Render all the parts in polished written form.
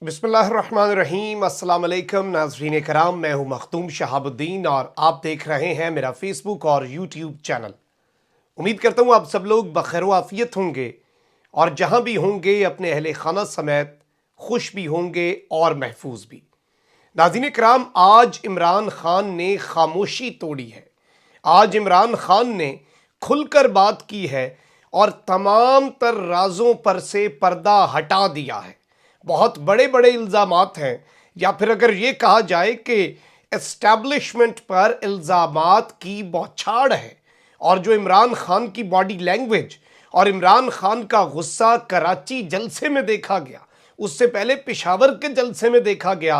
बिस्मिल्लाहिर्रहमानिर्रहीम। अस्सलाम वालेकुम नाज़रीन कराम, मैं हूं मखदूम शहाबुद्दीन और आप देख रहे हैं मेरा फेसबुक और यूट्यूब चैनल। उम्मीद करता हूं आप सब लोग बखैर आफियत होंगे और जहां भी होंगे अपने अहले खाना समेत खुश भी होंगे और महफूज भी। नाज़रीन कराम, आज इमरान खान ने खामोशी तोड़ी है। आज इमरान खान ने खुलकर बात की है और तमाम तर राजों पर से पर्दा हटा दिया है। बहुत बड़े बड़े इल्ज़ामात हैं, या फिर अगर ये कहा जाए कि एस्टैब्लिशमेंट पर इल्ज़ामात की बौछार है। और जो इमरान खान की बॉडी लैंग्वेज और इमरान खान का गुस्सा कराची जलसे में देखा गया, उससे पहले पेशावर के जलसे में देखा गया,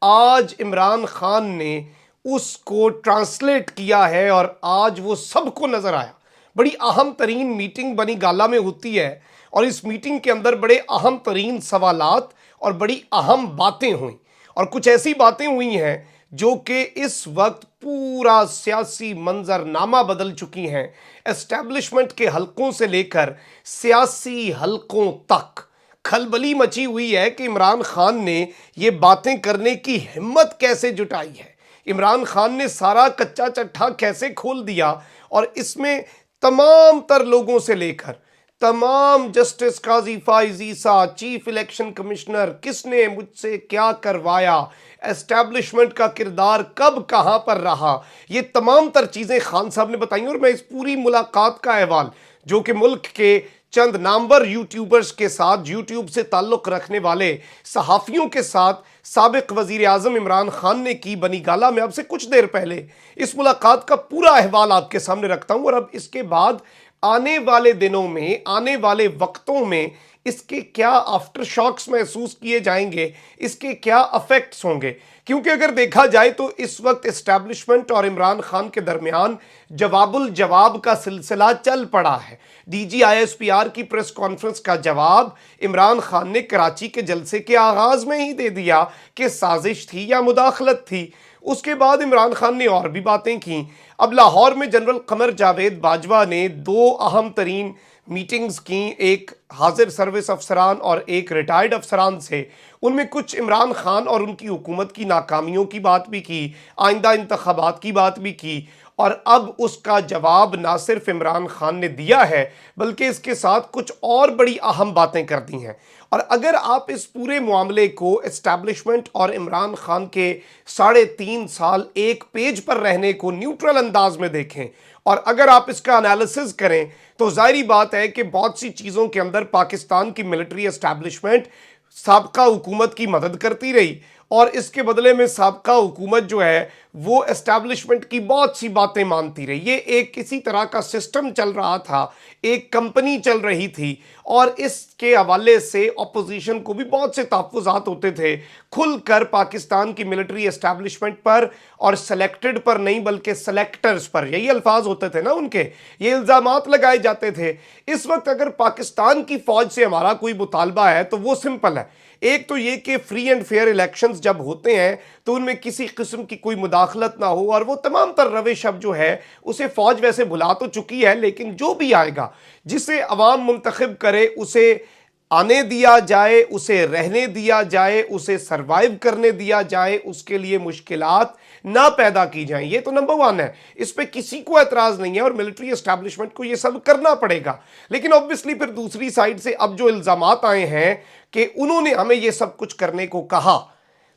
आज इमरान खान ने उसको ट्रांसलेट किया है और आज वो सबको नजर आया। बड़ी अहम तरीन मीटिंग बनी गाला में होती है और इस मीटिंग के अंदर बड़े अहम तरीन सवालात और बड़ी अहम बातें हुई, और कुछ ऐसी बातें हुई हैं जो कि इस वक्त पूरा सियासी मंजरनामा बदल चुकी हैं। एस्टैब्लिशमेंट के हलकों से लेकर सियासी हलकों तक खलबली मची हुई है कि इमरान खान ने ये बातें करने की हिम्मत कैसे जुटाई है, इमरान खान ने सारा कच्चा चट्टा कैसे खोल दिया। और इसमें तमाम तर लोगों से लेकर तमाम जस्टिस काजी फाइज ईसा, चीफ इलेक्शन कमिश्नर, किसने मुझसे क्या करवाया, एस्टैब्लिशमेंट का किरदार कब कहां पर रहा, ये तमाम तर चीज़ें खान साहब ने बताई। और मैं इस पूरी मुलाकात का अहवाल, जो कि मुल्क के चंद नामवर यूट्यूबर्स के साथ, यूट्यूब से ताल्लुक़ रखने वाले सहाफ़ियों के साथ साबिक़ वज़ीर आज़म इमरान खान ने की बनी गाला में अब से कुछ देर पहले, इस मुलाकात का पूरा अहवाल आपके सामने रखता हूँ। और अब इसके बाद आने वाले दिनों में, आने वाले वक्तों में इसके क्या आफ्टर शॉक्स महसूस किए जाएंगे, इसके क्या अफेक्ट्स होंगे। क्योंकि अगर देखा जाए तो इस वक्त एस्टैब्लिशमेंट और इमरान खान के दरमियान जवाबुल जवाब का सिलसिला चल पड़ा है। डीजी आईएसपीआर की प्रेस कॉन्फ्रेंस का जवाब इमरान खान ने कराची के जलसे के आगाज में ही दे दिया कि साजिश थी या मुदाखलत थी। उसके बाद इमरान खान ने और भी बातें की। अब लाहौर में जनरल कमर जावेद बाजवा ने दो अहम तरीन मीटिंग्स की, एक हाजिर सर्विस अफसरान और एक रिटायर्ड अफसरान से। उनमें कुछ इमरान खान और उनकी हुकूमत की नाकामियों की बात भी की, आइंदा इंतखाबात की बात भी की। और अब उसका जवाब ना सिर्फ इमरान खान ने दिया है बल्कि इसके साथ कुछ और बड़ी अहम बातें कर दी हैं। और अगर आप इस पूरे मामले को एस्टैब्लिशमेंट और इमरान खान के 3.5 साल एक पेज पर रहने को न्यूट्रल अंदाज में देखें और अगर आप इसका एनालिसिस करें तो जाहिर बात है कि बहुत सी चीज़ों के अंदर पाकिस्तान की मिलिट्री एस्टैब्लिशमेंट साबका हुकूमत की मदद करती रही और इसके बदले में साबका हुकूमत जो है वो एस्टैब्लिशमेंट की बहुत सी बातें मानती रही। ये एक किसी तरह का सिस्टम चल रहा था, एक कंपनी चल रही थी और इसके हवाले से अपोजिशन को भी बहुत से तहफ़्फ़ुज़ात होते थे खुलकर पाकिस्तान की मिलिट्री एस्टैब्लिशमेंट पर, और सेलेक्टेड पर नहीं बल्कि सेलेक्टर्स पर, यही अल्फाज होते थे ना उनके, ये इल्ज़ामात लगाए जाते थे। इस वक्त अगर पाकिस्तान की फ़ौज से हमारा कोई मुतालबा है तो वो सिंपल है। एक तो ये कि फ्री एंड फेयर इलेक्शंस जब होते हैं तो उनमें किसी किस्म की कोई मुदाखलत ना हो, और वो तमाम तर रविश अब जो है उसे फौज वैसे भुला तो चुकी है, लेकिन जो भी आएगा जिसे अवाम मुंतखब करे उसे आने दिया जाए, उसे रहने दिया जाए, उसे सरवाइव करने दिया जाए, उसके लिए मुश्किलात ना पैदा की जाएं। ये तो नंबर 1 है, इस पे किसी को एतराज़ नहीं है और मिलिट्री एस्टैब्लिशमेंट को ये सब करना पड़ेगा। लेकिन ऑब्वियसली फिर दूसरी साइड से अब जो इल्ज़ामात आए हैं कि उन्होंने हमें ये सब कुछ करने को कहा,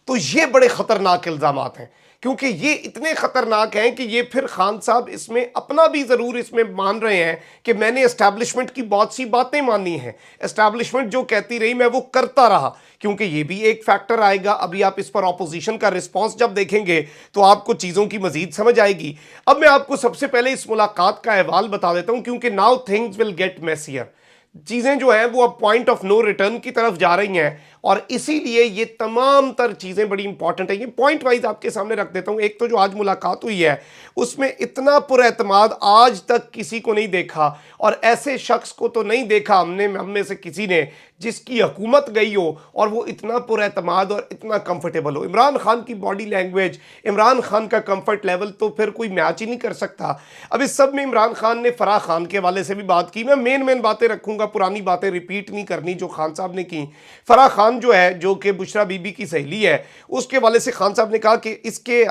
तो ये बड़े ख़तरनाक इल्ज़ामात हैं, क्योंकि ये इतने ख़तरनाक हैं कि ये फिर खान साहब इसमें अपना भी ज़रूर इसमें मान रहे हैं कि मैंने एस्टैब्लिशमेंट की बहुत सी बातें मानी हैं, एस्टैब्लिशमेंट जो कहती रही मैं वो करता रहा, क्योंकि ये भी एक फैक्टर आएगा। अभी आप इस पर ऑपोजिशन का रिस्पांस जब देखेंगे तो आपको चीज़ों की मज़ीद समझ आएगी। अब मैं आपको सबसे पहले इस मुलाकात का अहवाल बता देता हूँ, क्योंकि now things will get messier. चीज़ें जो हैं वो अब पॉइंट ऑफ नो रिटर्न की तरफ जा रही हैं और इसीलिए ये तमाम तर चीज़ें बड़ी इंपॉर्टेंट हैं। ये पॉइंट वाइज आपके सामने रख देता हूँ। एक तो जो आज मुलाकात हुई है उसमें इतना पुरएतमाद आज तक किसी को नहीं देखा, और ऐसे शख्स को तो नहीं देखा हम में से किसी ने जिसकी हुकूमत गई हो और वो इतना पुरएतमाद और इतना कंफर्टेबल हो। इमरान खान की बॉडी लैंग्वेज, इमरान खान का कंफर्ट लेवल तो फिर कोई मैच ही नहीं कर सकता। अब इस सब में इमरान खान ने फराह खान के हवाले से भी बात की। मैं मेन बातें रखूंगा, पुरानी बातें रिपीट नहीं करनी जो खान साहब ने की। फराह खान खान जो है, जो कि बुशरा बीबी की सहेली है, उसके हवाले से खान साहब ने कहा कि इसके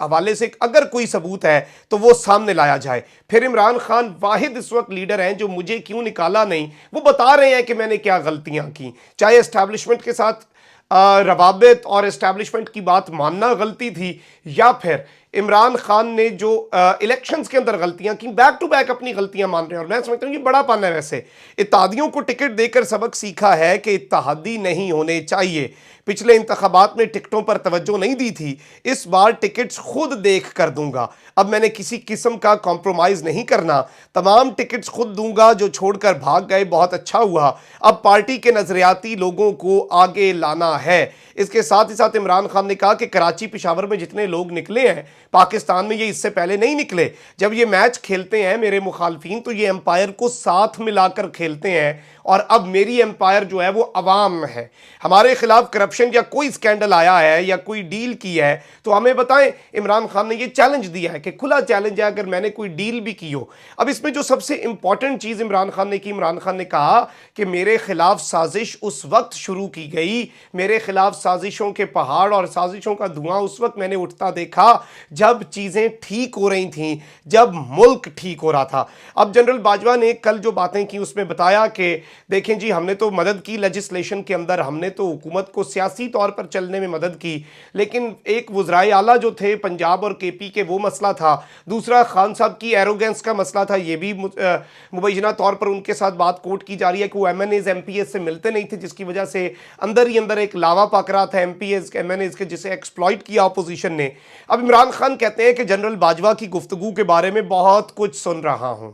हवाले से अगर कोई सबूत है तो वो सामने लाया जाए। फिर इमरान खान वाहिद इस वक्त लीडर हैं जो मुझे क्यों निकाला नहीं, वो बता रहे हैं कि मैंने क्या गलतियां की, चाहे एस्टैब्लिशमेंट के साथ रवाबित और एस्टैब्लिशमेंट की बात मानना गलती थी, या फिर इमरान खान ने जो इलेक्शंस के अंदर गलतियां की, बैक टू बैक अपनी गलतियां मान रहे हैं। और मैं समझता हूं ये बड़ा पाना है। वैसे इत्तेहादियों को टिकट देकर सबक सीखा है कि इत्तेहादी नहीं होने चाहिए। पिछले इंतखाबात में टिकटों पर तवज्जो नहीं दी थी, इस बार टिकट्स खुद देख कर दूंगा। अब मैंने किसी किस्म का कॉम्प्रोमाइज़ नहीं करना, तमाम टिकट्स खुद दूंगा। जो छोड़कर भाग गए बहुत अच्छा हुआ, अब पार्टी के नजरियाती लोगों को आगे लाना है। इसके साथ ही साथ इमरान खान ने कहा कि कराची पेशावर में जितने लोग निकले हैं पाकिस्तान में, ये इससे पहले नहीं निकले। जब ये मैच खेलते हैं मेरे मुखालफिन तो ये एम्पायर को साथ मिलाकर खेलते हैं, और अब मेरी एम्पायर जो है वो अवाम है। हमारे खिलाफ करप्शन या कोई स्कैंडल आया है या कोई डील की है तो हमें बताएं। इमरान खान ने ये चैलेंज दिया है कि खुला चैलेंज है अगर मैंने कोई डील भी की हो। अब इसमें जो सबसे इंपॉर्टेंट चीज इमरान खान ने की, इमरान खान ने कहा कि मेरे खिलाफ साजिश उस वक्त शुरू की गई, मेरे खिलाफ साजिशों के पहाड़ और साजिशों का धुआं उस वक्त मैंने उठता देखा जब चीजें ठीक हो रही थी, जब मुल्क ठीक हो रहा था। अब जनरल बाजवा ने कल जो बातें की उसमें बताया कि देखें जी, हमने तो मदद की लेजिस्लेशन के अंदर, हमने तो हुकूमत को सियासी तौर पर चलने में मदद की, लेकिन एक वज़राए आला जो थे पंजाब और केपी के, वो मसला था। दूसरा खान साहब की एरोगेंस का मसला था, ये भी मुबैना तौर पर उनके साथ बात कोर्ट की जा रही है कि वो MNAs MPs से मिलते नहीं थे, जिसकी वजह से अंदर ही अंदर एक लावा पक रहा था MPs MNAs के, जिसे एक्सप्लॉइट किया अपोजिशन ने। अब इमरान खान कहते हैं कि जनरल बाजवा की गुफ्तगू के बारे में बहुत कुछ सुन रहा हूं।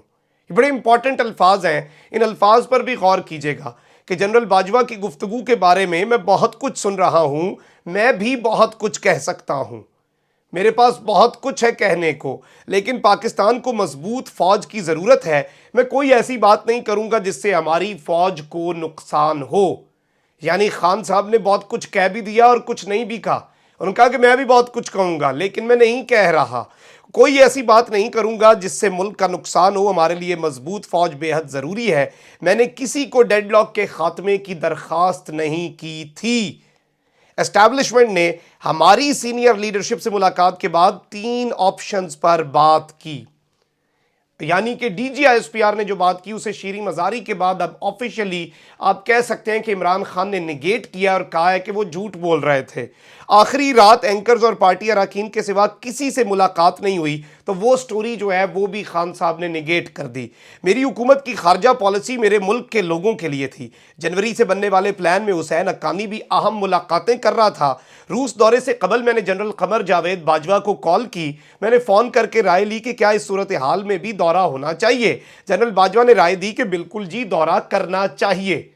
बड़े इंपॉर्टेंट अल्फाज हैं, इन अल्फाज पर भी गौर कीजिएगा कि जनरल बाजवा की गुफ्तगू के बारे में मैं बहुत कुछ सुन रहा हूं, मैं भी बहुत कुछ कह सकता हूं, मेरे पास बहुत कुछ है कहने को, लेकिन पाकिस्तान को मजबूत फौज की जरूरत है। मैं कोई ऐसी बात नहीं करूंगा जिससे हमारी फौज को नुकसान हो। यानी खान साहब ने बहुत कुछ कह भी दिया और कुछ नहीं भी कहा। उन्होंने कहा कि मैं भी बहुत कुछ कहूंगा लेकिन मैं नहीं कह रहा, कोई ऐसी बात नहीं करूंगा जिससे मुल्क का नुकसान हो। हमारे लिए मजबूत फौज बेहद ज़रूरी है। मैंने किसी को डेडलॉक के खात्मे की दरख्वास्त नहीं की थी। एस्टैब्लिशमेंट ने हमारी सीनियर लीडरशिप से मुलाकात के बाद 3 ऑप्शंस पर बात की। यानी कि DGISPR ने जो बात की उसे शीरी मजारी के बाद अब ऑफिशियली आप कह सकते हैं कि इमरान खान ने निगेट किया और कहा है कि वो झूठ बोल रहे थे। आखिरी रात एंकर्स और पार्टी अरकान के सिवा किसी से मुलाकात नहीं हुई, तो वो स्टोरी जो है वो भी खान साहब ने निगेट कर दी। मेरी हुकूमत की खारजा पॉलिसी मेरे मुल्क के लोगों के लिए थी। जनवरी से बनने वाले प्लान में हुसैन हक्कानी भी अहम मुलाकातें कर रहा था। रूस दौरे से कबल मैंने जनरल कमर जावेद बाजवा को कॉल की, मैंने फ़ोन करके राय ली कि क्या इस सूरत हाल में भी दौरा होना चाहिए। जनरल बाजवा ने राय दी कि बिल्कुल जी, दौरा करना चाहिए।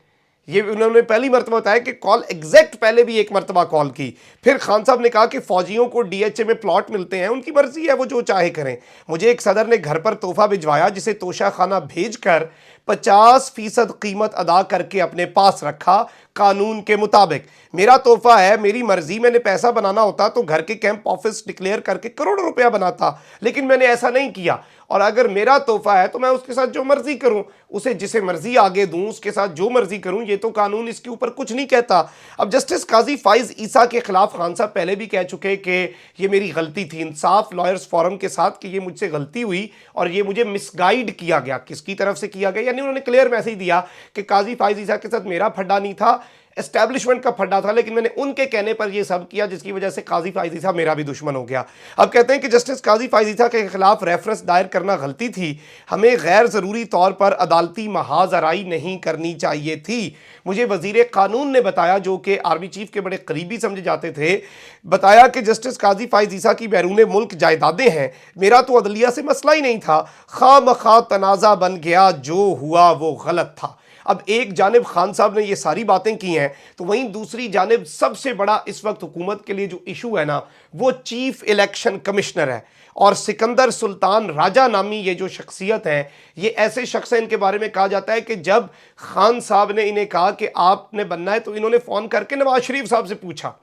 ये उन्होंने पहली मरतबा बताया कि कॉल एग्जैक्ट पहले भी एक मरतबा कॉल की। फिर खान साहब ने कहा कि फौजियों को DHA में प्लॉट मिलते हैं, उनकी मर्जी है, वो जो चाहे करें। मुझे एक सदर ने घर पर तोहफा भिजवाया जिसे तोशा खाना भेजकर 50% कीमत अदा करके अपने पास रखा कानून के मुताबिक। मेरा तोहफा है, मेरी मर्जी। मैंने पैसा बनाना होता तो घर के कैंप ऑफिस डिक्लेयर करके करोड़ों रुपया बनाता, लेकिन मैंने ऐसा नहीं किया। और अगर मेरा तोहफा है तो मैं उसके साथ जो मर्जी करूं, उसे जिसे मर्जी आगे दूं, उसके साथ जो मर्जी करूं, ये तो कानून इसके ऊपर कुछ नहीं कहता। अब जस्टिस काजी फाइज ईसा के खिलाफ खान साहब पहले भी कह चुके कि ये मेरी गलती थी, इंसाफ लॉयर्स फोरम के साथ, कि ये मुझसे गलती हुई और ये मुझे मिसगाइड किया गया। किसकी तरफ से किया गया? यानी उन्होंने क्लियर मैसेज दिया कि काजी फाइज ईसा के साथ मेरा फड्डा नहीं था, एस्टैब्लिशमेंट का फड्डा था, लेकिन मैंने उनके कहने पर यह सब किया जिसकी वजह से काजी फाइज ईसा मेरा भी दुश्मन हो गया। अब कहते हैं कि जस्टिस काजी फाइज ईसा के खिलाफ रेफरेंस दायर करना गलती थी, हमें गैर ज़रूरी तौर पर अदालती महाजराई नहीं करनी चाहिए थी। मुझे वजीर कानून ने बताया, जो कि आर्मी चीफ के बड़े करीबी समझे जाते थे, बताया कि जस्टिस काजी फाइज ईसा की बैरून मुल्क जायदादें हैं, मेरा तो अदलिया से मसला ही नहीं था, खामखा तनाज़ा बन गया, जो हुआ वो गलत था। अब एक जानिब खान साहब ने ये सारी बातें की हैं, तो वहीं दूसरी जानिब सबसे बड़ा इस वक्त हुकूमत के लिए जो इशू है ना, वो चीफ इलेक्शन कमिश्नर है। और सिकंदर सुल्तान राजा नामी ये जो शख्सियत है, ये ऐसे शख्स हैं, इनके बारे में कहा जाता है कि जब खान साहब ने इन्हें कहा कि आपने बनना है, तो इन्होंने फ़ोन करके नवाज शरीफ साहब से पूछा।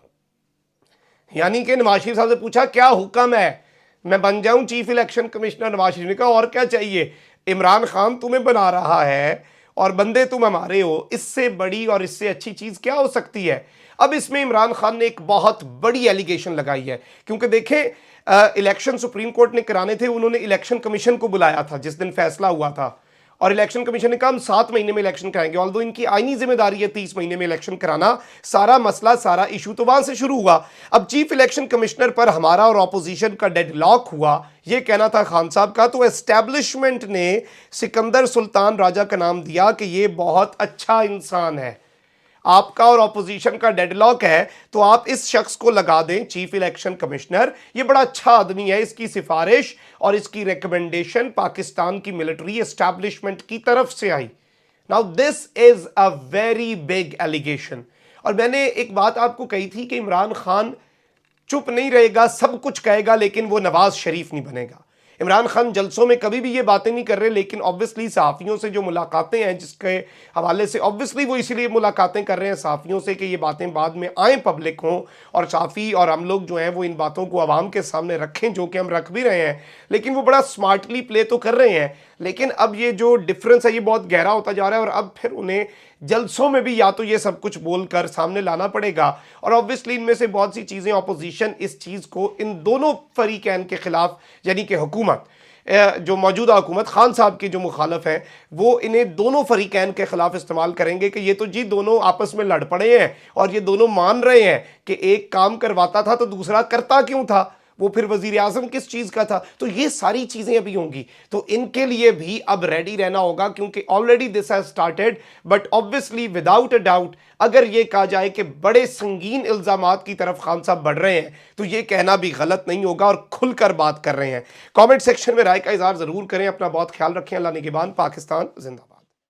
यानी कि नवाज शरीफ साहब से पूछा क्या हुक्म है, मैं बन जाऊं chief election commissioner? Nawaz Sharif ने कहा और क्या चाहिए, इमरान खान तुम्हें बना रहा है, اور بندے تم ہمارے ہو، اس سے بڑی اور اس سے اچھی چیز کیا ہو سکتی ہے؟ اب اس میں عمران خان نے ایک بہت بڑی ایلیگیشن لگائی ہے، کیونکہ دیکھیں الیکشن سپریم کورٹ نے کرانے تھے، انہوں نے الیکشن کمیشن کو بلایا تھا جس دن فیصلہ ہوا تھا، اور الیکشن کمیشن نے کہا ہم 7 مہینے میں الیکشن کرائیں گے، آلدو ان کی آئینی ذمہ داری ہے 30 مہینے میں الیکشن کرانا۔ سارا مسئلہ، سارا ایشو تو وہاں سے شروع ہوا۔ اب چیف الیکشن کمشنر پر ہمارا اور اپوزیشن کا ڈیڈ لاک ہوا، یہ کہنا تھا خان صاحب کا، تو اسٹیبلشمنٹ نے سکندر سلطان راجہ کا نام دیا کہ یہ بہت اچھا انسان ہے۔ آپ کا اور اپوزیشن کا ڈیڈ لاک ہے تو آپ اس شخص کو لگا دیں چیف الیکشن کمشنر، یہ بڑا اچھا آدمی ہے، اس کی سفارش اور اس کی ریکمنڈیشن پاکستان کی ملٹری اسٹیبلشمنٹ کی طرف سے آئی۔ Now this is a very big allegation۔ اور میں نے ایک بات آپ کو کہی تھی کہ عمران خان چپ نہیں رہے گا، سب کچھ کہے گا، لیکن وہ نواز شریف نہیں بنے گا۔ عمران خان جلسوں میں کبھی بھی یہ باتیں نہیں کر رہے، لیکن obviously صحافیوں سے جو ملاقاتیں ہیں جس کے حوالے سے obviously وہ اسی لیے ملاقاتیں کر رہے ہیں صحافیوں سے کہ یہ باتیں بعد میں آئیں، پبلک ہوں، اور صحافی اور ہم لوگ جو ہیں وہ ان باتوں کو عوام کے سامنے رکھیں، جو کہ ہم رکھ بھی رہے ہیں، لیکن وہ بڑا سمارٹلی پلے تو کر رہے ہیں۔ لیکن اب یہ جو ڈفرنس ہے یہ بہت گہرا ہوتا جا رہا ہے، اور اب پھر انہیں جلسوں میں بھی یا تو یہ سب کچھ بول کر سامنے لانا پڑے گا، اور obviously ان میں سے بہت سی چیزیں اپوزیشن اس چیز کو ان دونوں فریقین کے خلاف، یعنی کہ حکومت جو موجودہ حکومت خان صاحب کے جو مخالف ہیں وہ انہیں دونوں فریقین کے خلاف استعمال کریں گے کہ یہ تو جی دونوں آپس میں لڑ پڑے ہیں، اور یہ دونوں مان رہے ہیں کہ ایک کام کرواتا تھا تو دوسرا کرتا کیوں تھا، وہ پھر وزیر اعظم کس چیز کا تھا۔ تو یہ ساری چیزیں ابھی ہوں گی، تو ان کے لیے بھی اب ریڈی رہنا ہوگا، کیونکہ already this has started, but obviously without a doubt اگر یہ کہا جائے کہ بڑے سنگین الزامات کی طرف خان صاحب بڑھ رہے ہیں تو یہ کہنا بھی غلط نہیں ہوگا، اور کھل کر بات کر رہے ہیں۔ کامنٹ سیکشن میں رائے کا اظہار ضرور کریں، اپنا بہت خیال رکھیں، اللہ نگہبان، پاکستان زندہ باد۔